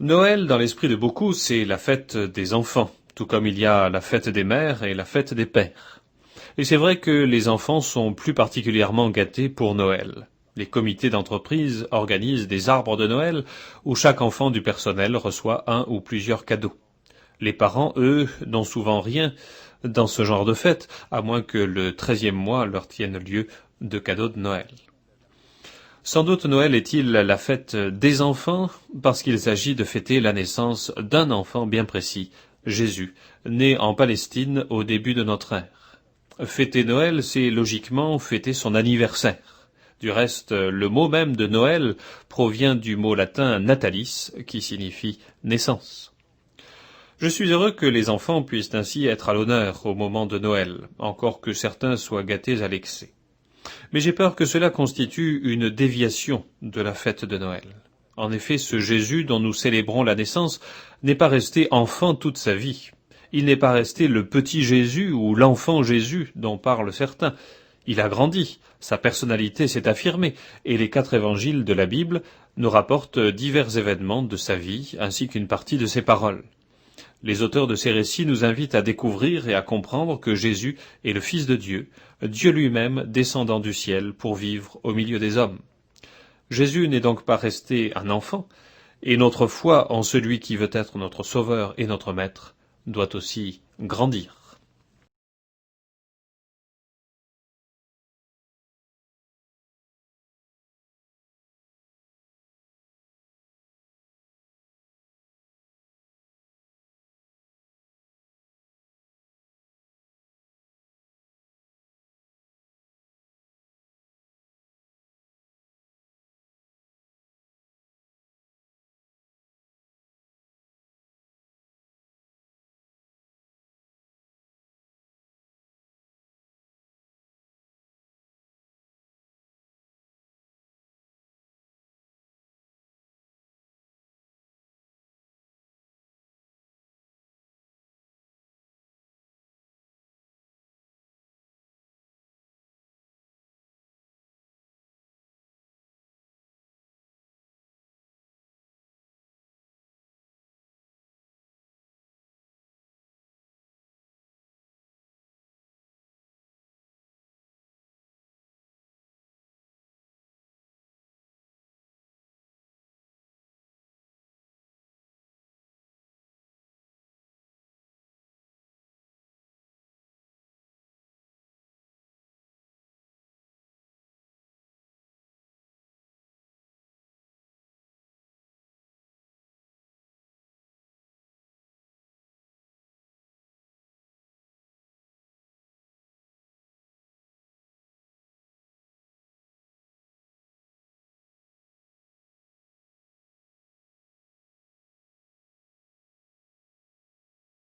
Noël, dans l'esprit de beaucoup, c'est la fête des enfants, tout comme il y a la fête des mères et la fête des pères. Et c'est vrai que les enfants sont plus particulièrement gâtés pour Noël. Les comités d'entreprise organisent des arbres de Noël où chaque enfant du personnel reçoit un ou plusieurs cadeaux. Les parents, eux, n'ont souvent rien dans ce genre de fête, à moins que le 13e mois leur tienne lieu de cadeaux de Noël. Sans doute Noël est-il la fête des enfants, parce qu'il s'agit de fêter la naissance d'un enfant bien précis, Jésus, né en Palestine au début de notre ère. Fêter Noël, c'est logiquement fêter son anniversaire. Du reste, le mot même de Noël provient du mot latin natalis, qui signifie naissance. Je suis heureux que les enfants puissent ainsi être à l'honneur au moment de Noël, encore que certains soient gâtés à l'excès. Mais j'ai peur que cela constitue une déviation de la fête de Noël. En effet, ce Jésus dont nous célébrons la naissance n'est pas resté enfant toute sa vie. Il n'est pas resté le petit Jésus ou l'enfant Jésus dont parlent certains. Il a grandi, sa personnalité s'est affirmée, et les 4 évangiles de la Bible nous rapportent divers événements de sa vie ainsi qu'une partie de ses paroles. Les auteurs de ces récits nous invitent à découvrir et à comprendre que Jésus est le Fils de Dieu, Dieu lui-même descendant du ciel pour vivre au milieu des hommes. Jésus n'est donc pas resté un enfant, et notre foi en celui qui veut être notre Sauveur et notre Maître doit aussi grandir.